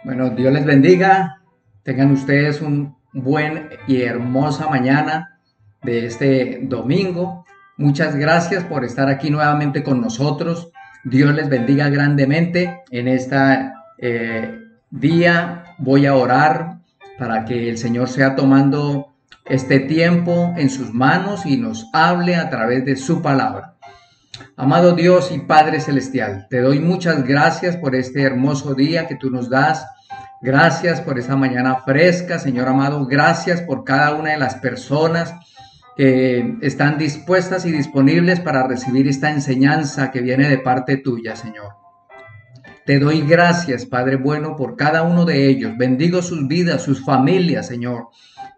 Bueno, Dios les bendiga. Tengan ustedes un buen y hermosa mañana de este domingo. Muchas gracias por estar aquí nuevamente con nosotros. Dios les bendiga grandemente. En este día voy a orar para que el Señor sea tomando este tiempo en sus manos y nos hable a través de su palabra. Amado Dios y Padre Celestial, te doy muchas gracias por este hermoso día que tú nos das. Gracias por esta mañana fresca, Señor amado. Gracias por cada una de las personas que están dispuestas y disponibles para recibir esta enseñanza que viene de parte tuya, Señor. Te doy gracias, Padre bueno, por cada uno de ellos. Bendigo sus vidas, sus familias, Señor.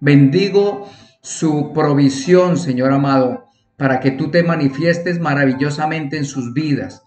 Bendigo su provisión, Señor amado, para que tú te manifiestes maravillosamente en sus vidas.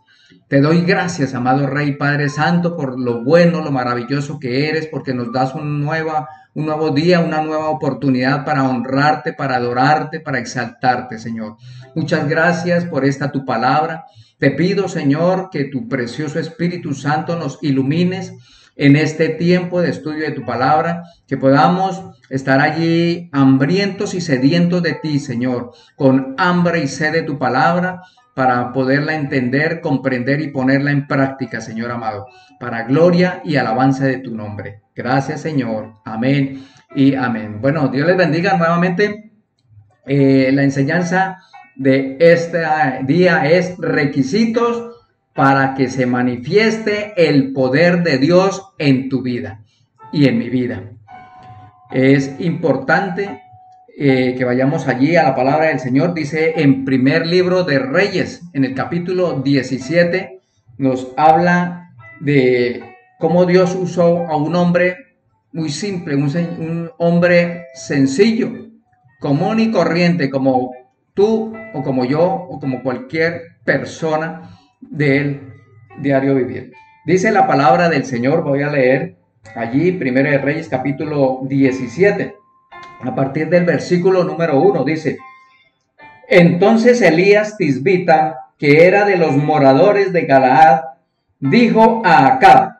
Te doy gracias, amado Rey Padre Santo, por lo bueno, lo maravilloso que eres, porque nos das un nuevo día, una nueva oportunidad para honrarte, para adorarte, para exaltarte, Señor. Muchas gracias por esta tu palabra. Te pido, Señor, que tu precioso Espíritu Santo nos ilumines en este tiempo de estudio de tu palabra, que podamos estar allí hambrientos y sedientos de ti, Señor, con hambre y sed de tu palabra, para poderla entender, comprender y ponerla en práctica, Señor amado, para gloria y alabanza de tu nombre. Gracias, Señor. Amén y amén. Bueno, Dios les bendiga nuevamente. La enseñanza de este día es requisitos para que se manifieste el poder de Dios en tu vida y en mi vida. Es importante que vayamos allí a la palabra del Señor. Dice en primer libro de Reyes, en el capítulo 17, nos habla de cómo Dios usó a un hombre muy simple, un hombre sencillo, común y corriente, como tú o como yo o como cualquier persona del diario vivir. Dice la palabra del Señor, voy a leer allí, primero de Reyes, capítulo 17. A partir del versículo número 1 dice: Entonces Elías Tisbita, que era de los moradores de Galaad, dijo a Acab: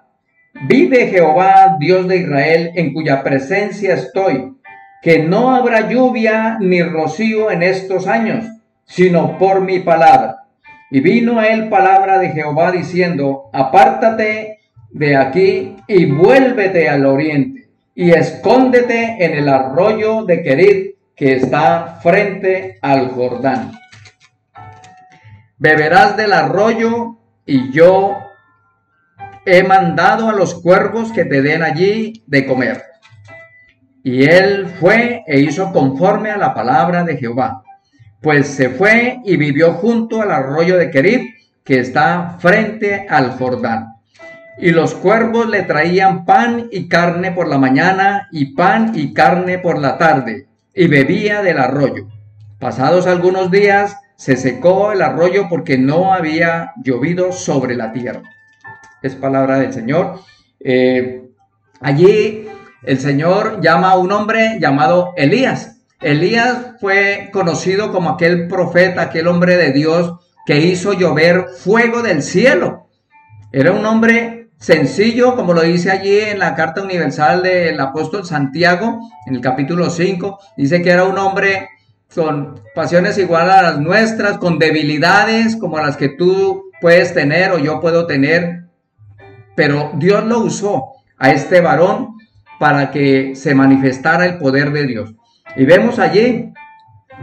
Vive Jehová, Dios de Israel, en cuya presencia estoy, que no habrá lluvia ni rocío en estos años, sino por mi palabra. Y vino a él palabra de Jehová diciendo: Apártate de aquí y vuélvete al oriente, y escóndete en el arroyo de Querit, que está frente al Jordán. Beberás del arroyo, y yo he mandado a los cuervos que te den allí de comer. Y él fue e hizo conforme a la palabra de Jehová, pues se fue y vivió junto al arroyo de Querit, que está frente al Jordán. Y los cuervos le traían pan y carne por la mañana, y pan y carne por la tarde, y bebía del arroyo. Pasados algunos días, se secó el arroyo porque no había llovido sobre la tierra. Es palabra del Señor. Allí el Señor llama a un hombre llamado Elías. Elías fue conocido como aquel profeta, aquel hombre de Dios que hizo llover fuego del cielo. Era un hombre sencillo, como lo dice allí en la carta universal del apóstol Santiago, en el capítulo 5, dice que era un hombre con pasiones igual a las nuestras, con debilidades como las que tú puedes tener o yo puedo tener, pero Dios lo usó a este varón para que se manifestara el poder de Dios. Y vemos allí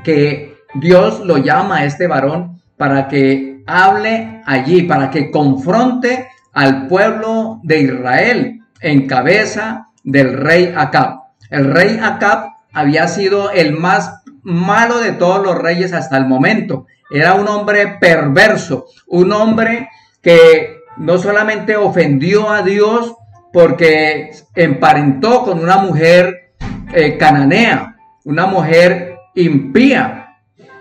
que Dios lo llama a este varón para que hable allí, para que confronte al pueblo de Israel en cabeza del rey Acab. El rey Acab había sido el más malo de todos los reyes hasta el momento. Era un hombre perverso, un hombre que no solamente ofendió a Dios porque emparentó con una mujer cananea, una mujer impía,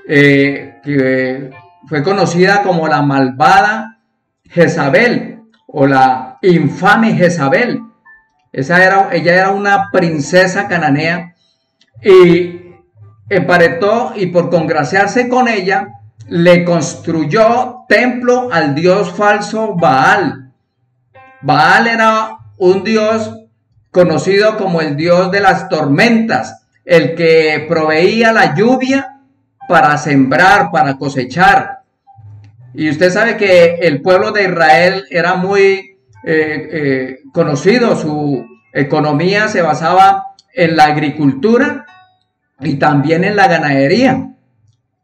que fue conocida como la malvada Jezabel, o la infame Jezabel. Ella era una princesa cananea y emparentó, y por congraciarse con ella le construyó templo al dios falso Baal. Baal era un dios conocido como el Dios de las tormentas, el que proveía la lluvia para sembrar, para cosechar. Y usted sabe que el pueblo de Israel era muy conocido, su economía se basaba en la agricultura y también en la ganadería.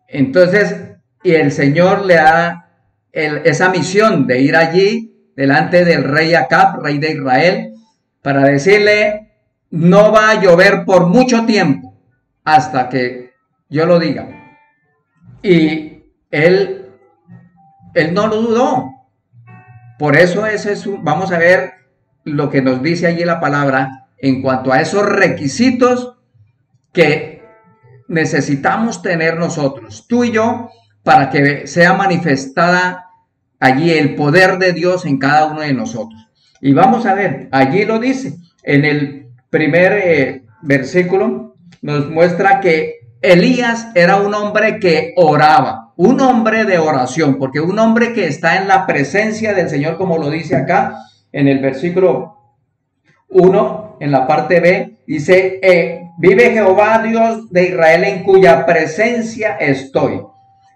Entonces, y el Señor le da esa misión de ir allí delante del rey Acab, rey de Israel, para decirle: no va a llover por mucho tiempo hasta que yo lo diga. Y él no lo dudó. Por eso vamos a ver lo que nos dice allí la palabra en cuanto a esos requisitos que necesitamos tener nosotros, tú y yo, para que sea manifestada allí el poder de Dios en cada uno de nosotros. Y vamos a ver, allí lo dice, en el primer versículo nos muestra que Elías era un hombre que oraba, un hombre de oración, porque un hombre que está en la presencia del Señor, como lo dice acá en el versículo 1, en la parte B, dice: vive Jehová Dios de Israel, en cuya presencia estoy.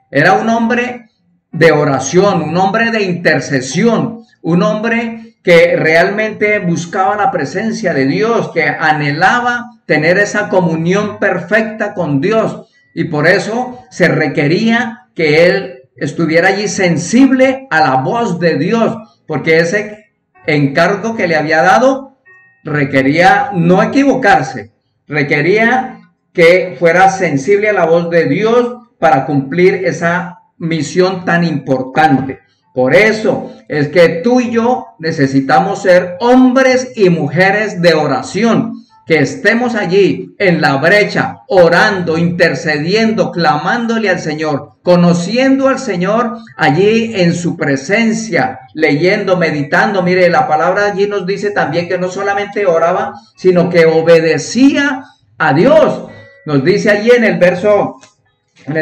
Era un hombre de oración, un hombre de intercesión, un hombre que realmente buscaba la presencia de Dios, que anhelaba tener esa comunión perfecta con Dios, y por eso se requería que él estuviera allí sensible a la voz de Dios, porque ese encargo que le había dado requería no equivocarse, requería que fuera sensible a la voz de Dios para cumplir esa misión tan importante. Por eso es que tú y yo necesitamos ser hombres y mujeres de oración, que estemos allí en la brecha, orando, intercediendo, clamándole al Señor, conociendo al Señor allí en su presencia, leyendo, meditando. Mire, la palabra allí nos dice también que no solamente oraba, sino que obedecía a Dios. Nos dice allí en el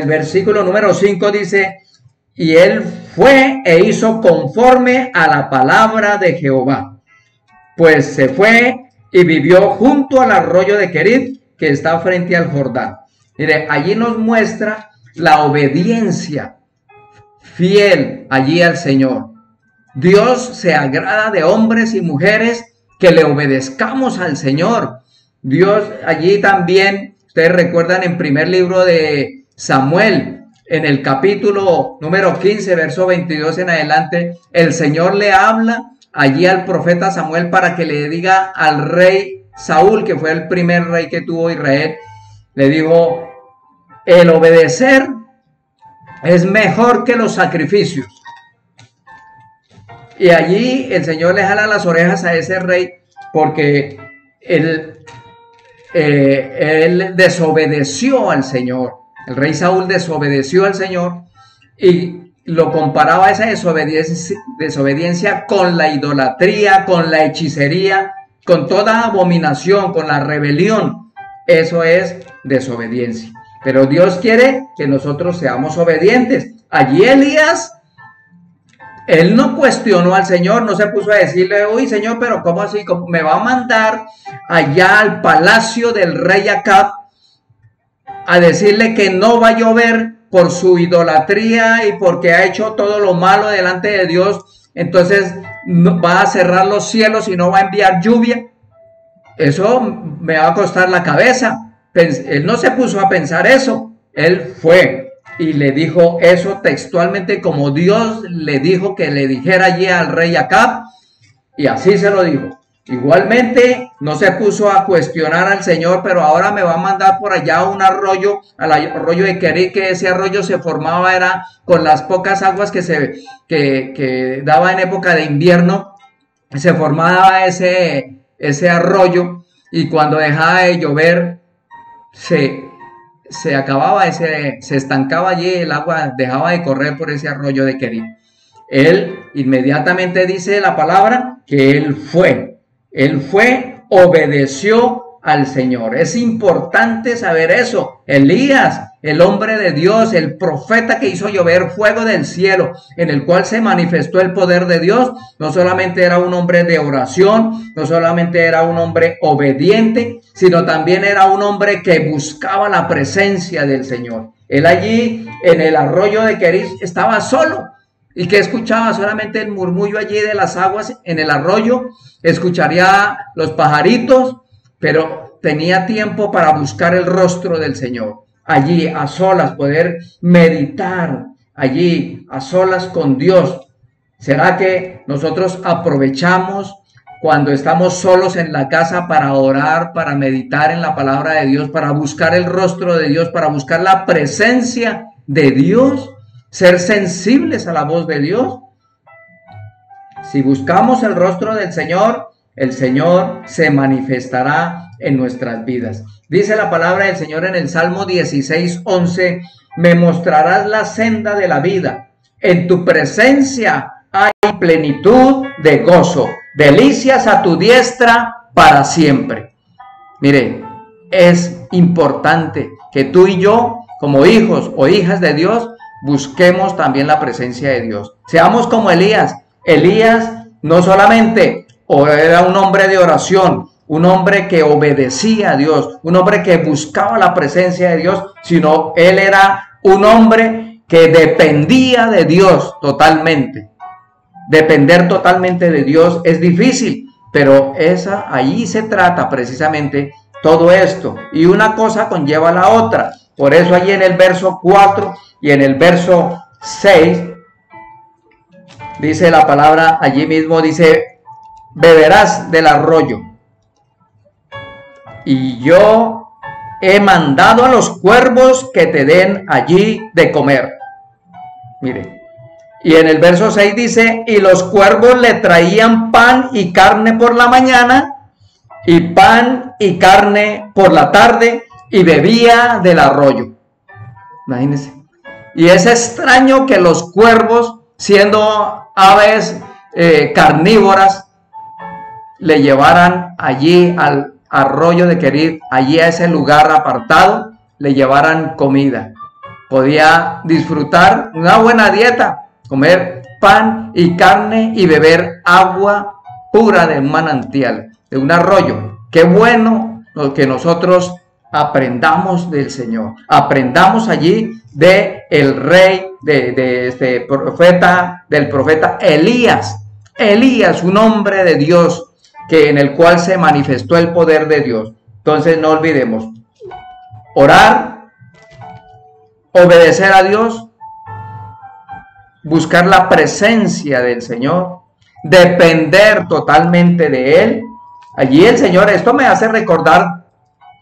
versículo número 5, dice: y él fue e hizo conforme a la palabra de Jehová, pues se fue y vivió junto al arroyo de Querit, que está frente al Jordán. Mire, allí nos muestra la obediencia fiel allí al Señor. Dios se agrada de hombres y mujeres que le obedezcamos al Señor. Dios allí también, ustedes recuerdan en primer libro de Samuel, en el capítulo número 15, verso 22 en adelante, el Señor le habla allí al profeta Samuel para que le diga al rey Saúl, que fue el primer rey que tuvo Israel, le dijo: el obedecer es mejor que los sacrificios. Y allí el Señor le jala las orejas a ese rey porque él desobedeció al Señor. El rey Saúl desobedeció al Señor y lo comparaba esa desobediencia con la idolatría, con la hechicería, con toda abominación, con la rebelión. Eso es desobediencia. Pero Dios quiere que nosotros seamos obedientes. Allí Elías, él no cuestionó al Señor, no se puso a decirle: uy, Señor, pero ¿cómo así? ¿Cómo me va a mandar allá al palacio del rey Acab a decirle que no va a llover por su idolatría y porque ha hecho todo lo malo delante de Dios? Entonces va a cerrar los cielos y no va a enviar lluvia. Eso me va a costar la cabeza. Él no se puso a pensar eso. Él fue y le dijo eso textualmente, como Dios le dijo que le dijera allí al rey Acab, y así se lo dijo. Igualmente no se puso a cuestionar al Señor: pero ahora me va a mandar por allá un arroyo, al arroyo de Querit, que ese arroyo se formaba era con las pocas aguas que daba en época de invierno, se formaba ese arroyo, y cuando dejaba de llover se acababa, se estancaba allí el agua, dejaba de correr por ese arroyo de Querit. Él inmediatamente dice la palabra que él obedeció al Señor. Es importante saber eso. Elías el hombre de Dios, el profeta que hizo llover fuego del cielo, en el cual se manifestó el poder de Dios, no solamente era un hombre de oración, no solamente era un hombre obediente, sino también era un hombre que buscaba la presencia del Señor. Él allí en el arroyo de Querís estaba solo. ¿Y que escuchaba? Solamente el murmullo allí de las aguas en el arroyo. Escucharía los pajaritos, pero tenía tiempo para buscar el rostro del Señor. Allí a solas, poder meditar allí a solas con Dios. ¿Será que nosotros aprovechamos cuando estamos solos en la casa para orar, para meditar en la palabra de Dios, para buscar el rostro de Dios, para buscar la presencia de Dios? Ser sensibles a la voz de Dios. Si buscamos el rostro del Señor, el Señor se manifestará en nuestras vidas. Dice la palabra del Señor en el Salmo 16:11, me mostrarás la senda de la vida. En tu presencia hay plenitud de gozo, delicias a tu diestra para siempre. Mire, es importante que tú y yo, como hijos o hijas de Dios, busquemos también la presencia de Dios. Seamos como Elías. Elías no solamente era un hombre de oración, un hombre que obedecía a Dios, un hombre que buscaba la presencia de Dios, sino él era un hombre que dependía de Dios totalmente. Depender totalmente de Dios es difícil, pero ahí se trata precisamente todo esto. Y una cosa conlleva a la otra. Por eso allí en el verso 4 y en el verso 6, dice la palabra, allí mismo dice, beberás del arroyo. Y yo he mandado a los cuervos que te den allí de comer. Mire, y en el verso 6 dice, y los cuervos le traían pan y carne por la mañana, y pan y carne por la tarde, y bebía del arroyo. Imagínense. Y es extraño que los cuervos, siendo aves carnívoras, le llevaran allí al arroyo de Querís, allí a ese lugar apartado, le llevaran comida. Podía disfrutar una buena dieta, comer pan y carne y beber agua pura de un manantial, de un arroyo. Qué bueno que nosotros aprendamos del Señor, aprendamos allí de el rey, de este profeta, del profeta Elías. Elías, un hombre de Dios, en el cual se manifestó el poder de Dios. Entonces no olvidemos, orar, obedecer a Dios, buscar la presencia del Señor, depender totalmente de Él. Allí el Señor, esto me hace recordar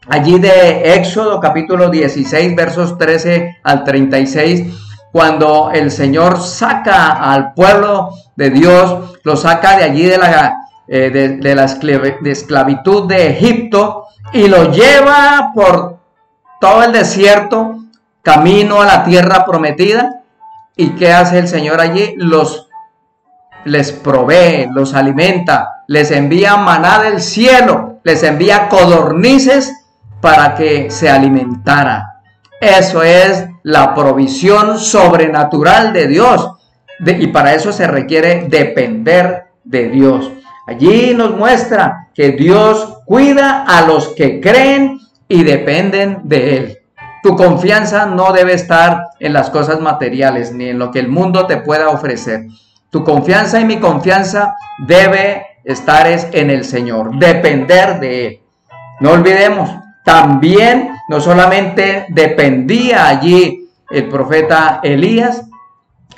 allí de Éxodo capítulo 16 versos 13 al 36, cuando el Señor saca al pueblo de Dios, lo saca de allí de la esclavitud de Egipto y lo lleva por todo el desierto camino a la tierra prometida. ¿Y qué hace el Señor allí? Les provee, los alimenta, les envía maná del cielo, les envía codornices para que se alimentara. Eso es la provisión sobrenatural de Dios. Y para eso se requiere depender de Dios. Allí nos muestra que Dios cuida a los que creen y dependen de Él. Tu confianza no debe estar en las cosas materiales ni en lo que el mundo te pueda ofrecer. Tu confianza y mi confianza debe estar en el Señor, depender de Él. No olvidemos, también no solamente dependía allí el profeta Elías,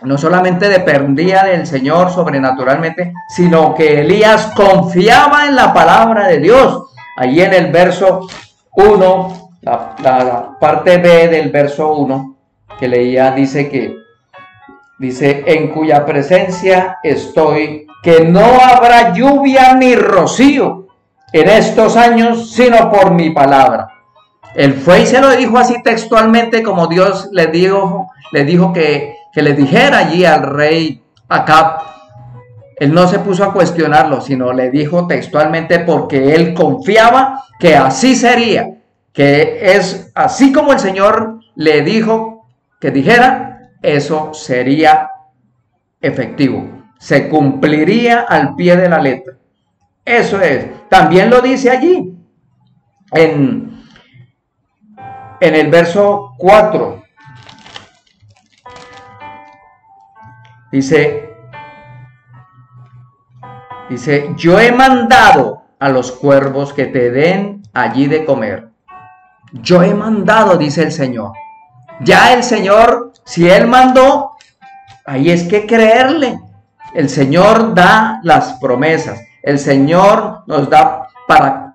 no solamente dependía del Señor sobrenaturalmente, sino que Elías confiaba en la palabra de Dios. Allí en el verso 1, la parte B del verso 1 que leía, dice, en cuya presencia estoy, que no habrá lluvia ni rocío en estos años, sino por mi palabra. Él fue y se lo dijo así textualmente, como Dios le dijo que le dijera allí al rey Acab. Él no se puso a cuestionarlo, sino le dijo textualmente, porque él confiaba que así sería, que es así como el Señor le dijo que dijera, eso sería efectivo. Se cumpliría al pie de la letra. Eso es. También lo dice allí, en el verso 4. Dice, yo he mandado a los cuervos que te den allí de comer. Yo he mandado, dice el Señor. Ya el Señor, si Él mandó, ahí es que creerle. El Señor da las promesas. El Señor nos da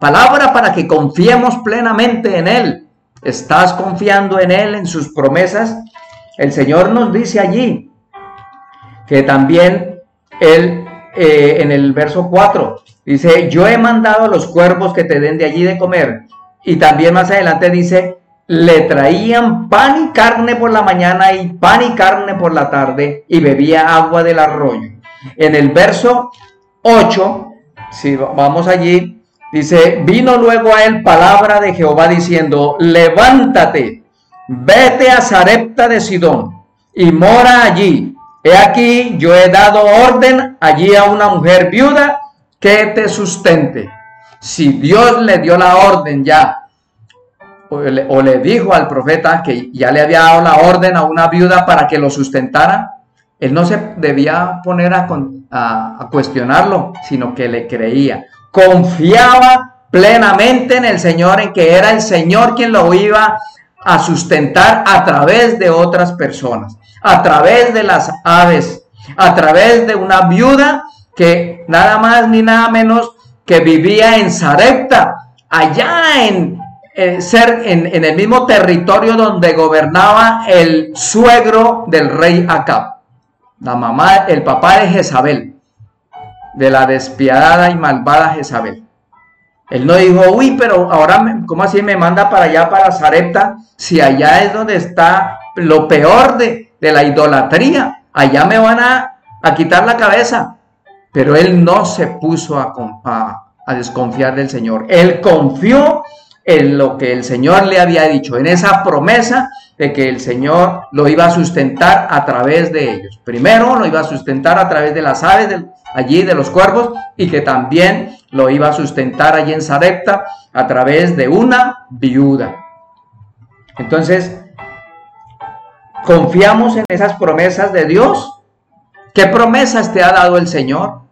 palabra para que confiemos plenamente en Él. ¿Estás confiando en Él, en sus promesas? El Señor nos dice allí que también Él, en el verso 4, dice, yo he mandado a los cuervos que te den de allí de comer. Y también más adelante dice, le traían pan y carne por la mañana y pan y carne por la tarde, y bebía agua del arroyo. En el verso 8, si vamos allí, dice, vino luego a él palabra de Jehová diciendo, levántate, vete a Sarepta de Sidón y mora allí. He aquí, yo he dado orden allí a una mujer viuda que te sustente. Si Dios le dio la orden ya, o le dijo al profeta que ya le había dado la orden a una viuda para que lo sustentara, él no se debía poner a cuestionarlo, sino que le creía. Confiaba plenamente en el Señor, en que era el Señor quien lo iba a sustentar a través de otras personas, a través de las aves, a través de una viuda que nada más ni nada menos que vivía en Sarepta, allá en el mismo territorio donde gobernaba el suegro del rey Acab, la mamá, el papá de Jezabel, de la despiadada y malvada Jezabel. Él no dijo, uy, pero ahora, ¿cómo así me manda para allá, para Sarepta? Si allá es donde está lo peor de la idolatría, allá me van a quitar la cabeza. Pero él no se puso a desconfiar del Señor. Él confió en lo que el Señor le había dicho, en esa promesa de que el Señor lo iba a sustentar a través de ellos. Primero lo iba a sustentar a través de las aves allí, de los cuervos, y que también lo iba a sustentar allí en Sarepta a través de una viuda. Entonces, ¿confiamos en esas promesas de Dios? ¿Qué promesas te ha dado el Señor?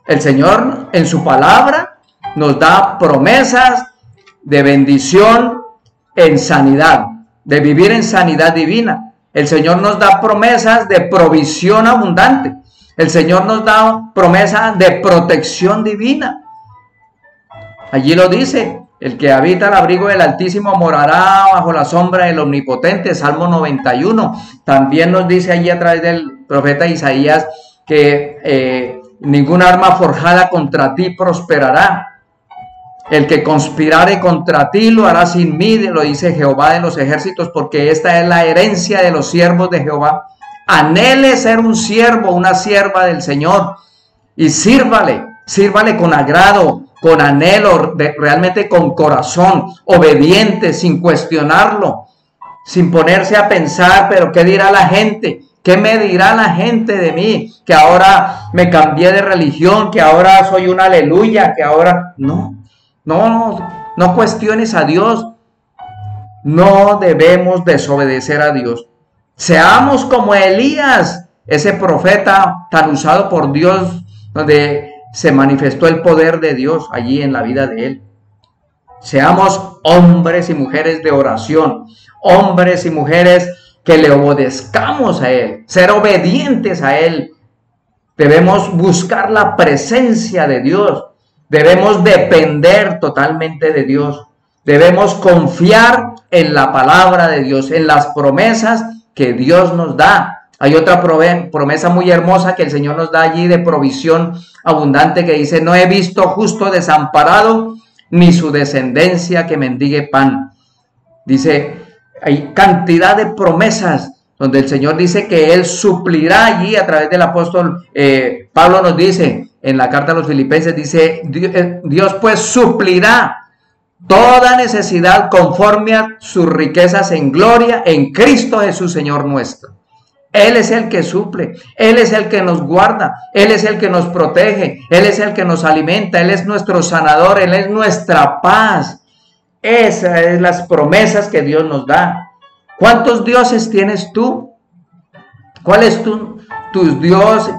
El Señor en su palabra nos da promesas de bendición en sanidad, de vivir en sanidad divina. El Señor nos da promesas de provisión abundante. El Señor nos da promesa de protección divina. Allí lo dice, el que habita al abrigo del Altísimo morará bajo la sombra del Omnipotente, Salmo 91. También nos dice allí a través del profeta Isaías que ningún arma forjada contra ti prosperará. El que conspirare contra ti lo hará sin mí, lo dice Jehová de los ejércitos, porque esta es la herencia de los siervos de Jehová. Anhele ser un siervo, una sierva del Señor, y sírvale con agrado, con anhelo, realmente con corazón, obediente, sin cuestionarlo, sin ponerse a pensar, pero ¿qué dirá la gente? ¿Qué me dirá la gente de mí? Que ahora me cambié de religión, que ahora soy un aleluya, que ahora... No cuestiones a Dios. No debemos desobedecer a Dios. Seamos como Elías, ese profeta tan usado por Dios, donde se manifestó el poder de Dios allí en la vida de él. Seamos hombres y mujeres de oración, hombres y mujeres que le obedezcamos a Él, ser obedientes a Él. Debemos buscar la presencia de Dios, debemos depender totalmente de Dios, debemos confiar en la palabra de Dios, en las promesas que Dios nos da. Hay otra promesa muy hermosa que el Señor nos da allí de provisión abundante que dice, no he visto justo desamparado, ni su descendencia que mendigue pan. Dice, hay cantidad de promesas donde el Señor dice que Él suplirá allí a través del apóstol Pablo nos dice en la carta a los Filipenses, dice, Dios pues suplirá toda necesidad conforme a sus riquezas en gloria en Cristo Jesús, Señor nuestro. Él es el que suple, Él es el que nos guarda, Él es el que nos protege, Él es el que nos alimenta, Él es nuestro sanador, Él es nuestra paz. Esas son las promesas que Dios nos da. ¿Cuántos dioses tienes tú? ¿Cuál es tu Dios?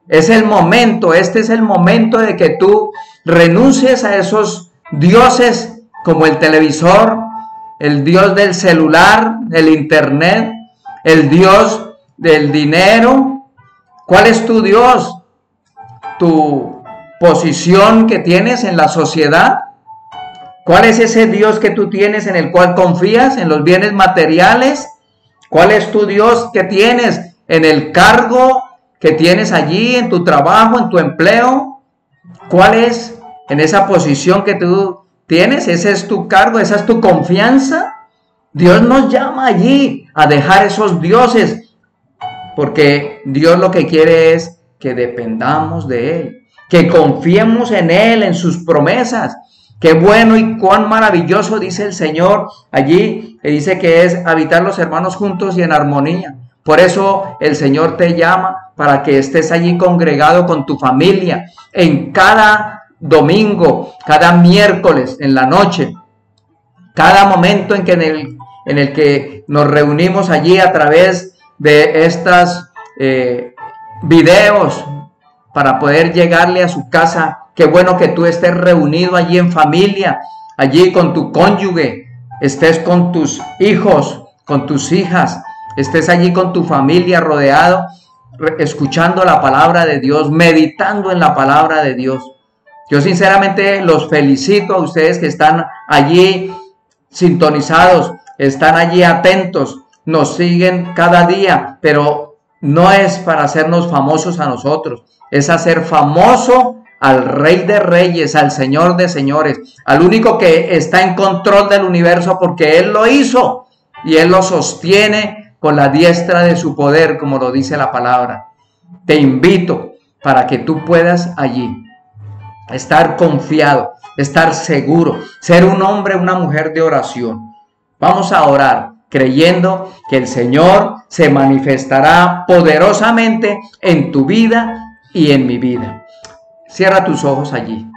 Es el momento, este es el momento de que tú renuncies a esos dioses como el televisor, el Dios del celular, el internet, el Dios del dinero. ¿Cuál es tu Dios? ¿Tu posición que tienes en la sociedad? ¿Cuál es ese Dios que tú tienes en el cual confías? ¿En los bienes materiales? ¿Cuál es tu Dios que tienes en el cargo que tienes allí, en tu trabajo, en tu empleo? ¿Cuál es en esa posición que tú tienes? ¿Ese es tu cargo? ¿Esa es tu confianza? Dios nos llama allí a dejar esos dioses, porque Dios lo que quiere es que dependamos de Él, que confiemos en Él, en sus promesas. Qué bueno y cuán maravilloso, dice el Señor allí, que dice que es habitar los hermanos juntos y en armonía. Por eso el Señor te llama para que estés allí congregado con tu familia en cada domingo, cada miércoles en la noche, cada momento en el que nos reunimos allí a través de estas videos para poder llegarle a su casa. Qué bueno que tú estés reunido allí en familia, allí con tu cónyuge, estés con tus hijos, con tus hijas, estés allí con tu familia rodeado, escuchando la palabra de Dios, meditando en la palabra de Dios. Yo sinceramente los felicito a ustedes que están allí sintonizados, están allí atentos, nos siguen cada día, pero no es para hacernos famosos a nosotros, es hacer famoso al Rey de Reyes, al Señor de Señores, al único que está en control del universo, porque Él lo hizo y Él lo sostiene con la diestra de su poder, como lo dice la palabra. Te invito para que tú puedas allí estar confiado, estar seguro, ser un hombre, una mujer de oración. Vamos a orar creyendo que el Señor se manifestará poderosamente en tu vida y en mi vida. Cierra tus ojos allí.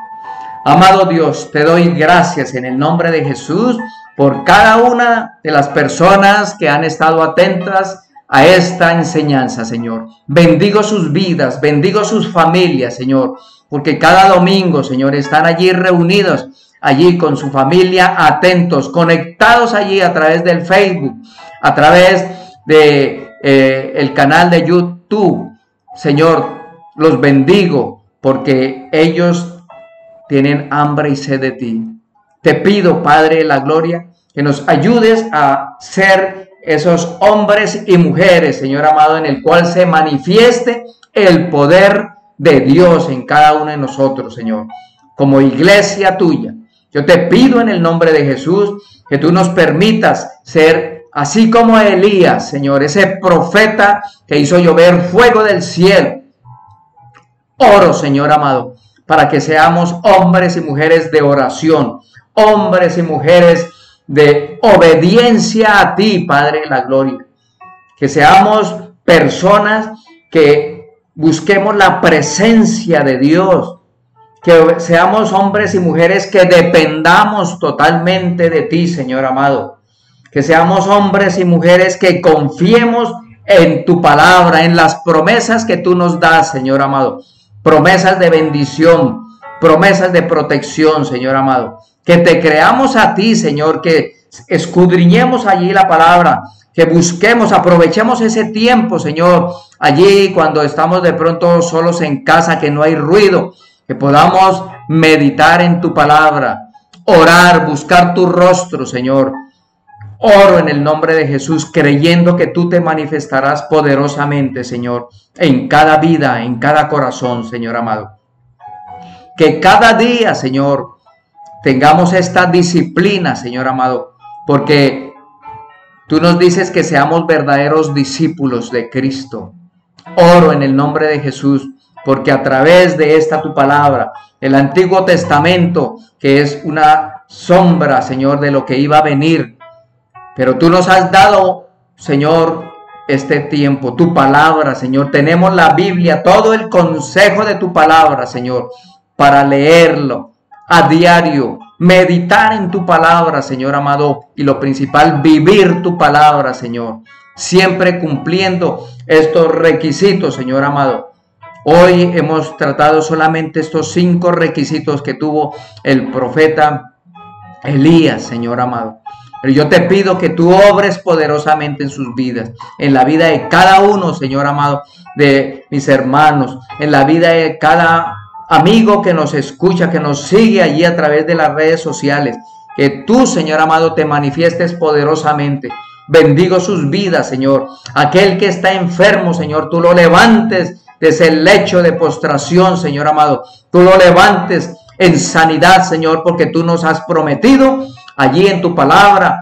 Amado Dios, te doy gracias en el nombre de Jesús por cada una de las personas que han estado atentas a esta enseñanza, Señor. Bendigo sus vidas, bendigo sus familias, Señor, porque cada domingo, Señor, están allí reunidos, allí con su familia, atentos, conectados allí a través del Facebook, a través de el canal de YouTube. Señor, los bendigo porque ellos tienen hambre y sed de ti. Te pido, Padre de la gloria, que nos ayudes a ser esos hombres y mujeres, Señor amado, en el cual se manifieste el poder de Dios en cada uno de nosotros, Señor, como iglesia tuya. Yo te pido en el nombre de Jesús que tú nos permitas ser así como Elías, Señor, ese profeta que hizo llover fuego del cielo. Oro, Señor amado, para que seamos hombres y mujeres de oración, hombres y mujeres de obediencia a ti, Padre de la gloria. Que seamos personas que busquemos la presencia de Dios, que seamos hombres y mujeres que dependamos totalmente de ti, Señor amado. Que seamos hombres y mujeres que confiemos en tu palabra, en las promesas que tú nos das, Señor amado. Promesas de bendición, promesas de protección, Señor amado. Que te creamos a ti, Señor, que escudriñemos allí la palabra, que busquemos, aprovechemos ese tiempo, Señor, allí cuando estamos de pronto solos en casa, que no hay ruido, que podamos meditar en tu palabra, orar, buscar tu rostro, Señor. Oro en el nombre de Jesús, creyendo que tú te manifestarás poderosamente, Señor, en cada vida, en cada corazón, Señor amado. Que cada día, Señor, tengamos esta disciplina, Señor amado, porque tú nos dices que seamos verdaderos discípulos de Cristo. Oro en el nombre de Jesús, porque a través de esta tu palabra, el Antiguo Testamento, que es una sombra, Señor, de lo que iba a venir. Pero tú nos has dado, Señor, este tiempo, tu palabra, Señor. Tenemos la Biblia, todo el consejo de tu palabra, Señor, para leerlo a diario, meditar en tu palabra, Señor amado, y lo principal, vivir tu palabra, Señor, siempre cumpliendo estos requisitos, Señor amado. Hoy hemos tratado solamente estos 5 requisitos que tuvo el profeta Elías, Señor amado. Pero yo te pido que tú obres poderosamente en sus vidas, en la vida de cada uno, Señor amado, de mis hermanos, en la vida de cada amigo que nos escucha, que nos sigue allí a través de las redes sociales. Que tú, Señor amado, te manifiestes poderosamente. Bendigo sus vidas, Señor. Aquel que está enfermo, Señor, tú lo levantes desde el lecho de postración, Señor amado. Tú lo levantes en sanidad, Señor, porque tú nos has prometido allí en tu palabra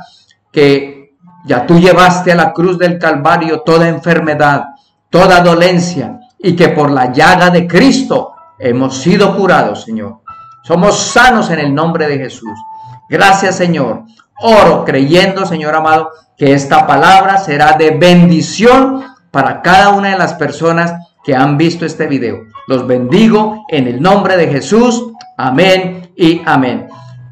que ya tú llevaste a la cruz del Calvario toda enfermedad, toda dolencia, y que por la llaga de Cristo hemos sido curados, Señor. Somos sanos en el nombre de Jesús. Gracias, Señor. Oro creyendo, Señor amado, que esta palabra será de bendición para cada una de las personas que han visto este video. Los bendigo en el nombre de Jesús. Amén y amén.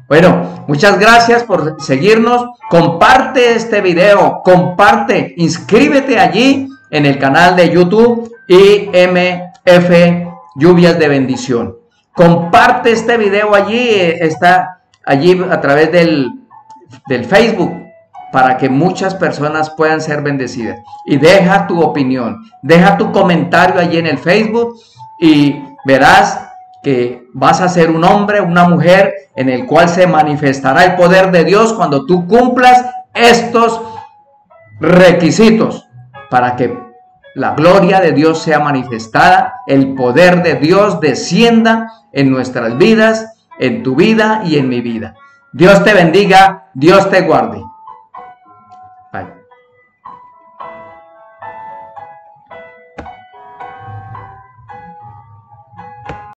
Bueno, muchas gracias por seguirnos. Comparte este video, comparte, inscríbete allí en el canal de YouTube IMF Lluvias de Bendición. Comparte este video allí, está allí a través del Facebook, para que muchas personas puedan ser bendecidas. Y deja tu opinión, deja tu comentario allí en el Facebook y verás que vas a ser un hombre, una mujer en el cual se manifestará el poder de Dios cuando tú cumplas estos requisitos para que la gloria de Dios sea manifestada, el poder de Dios descienda en nuestras vidas, en tu vida y en mi vida. Dios te bendiga, Dios te guarde.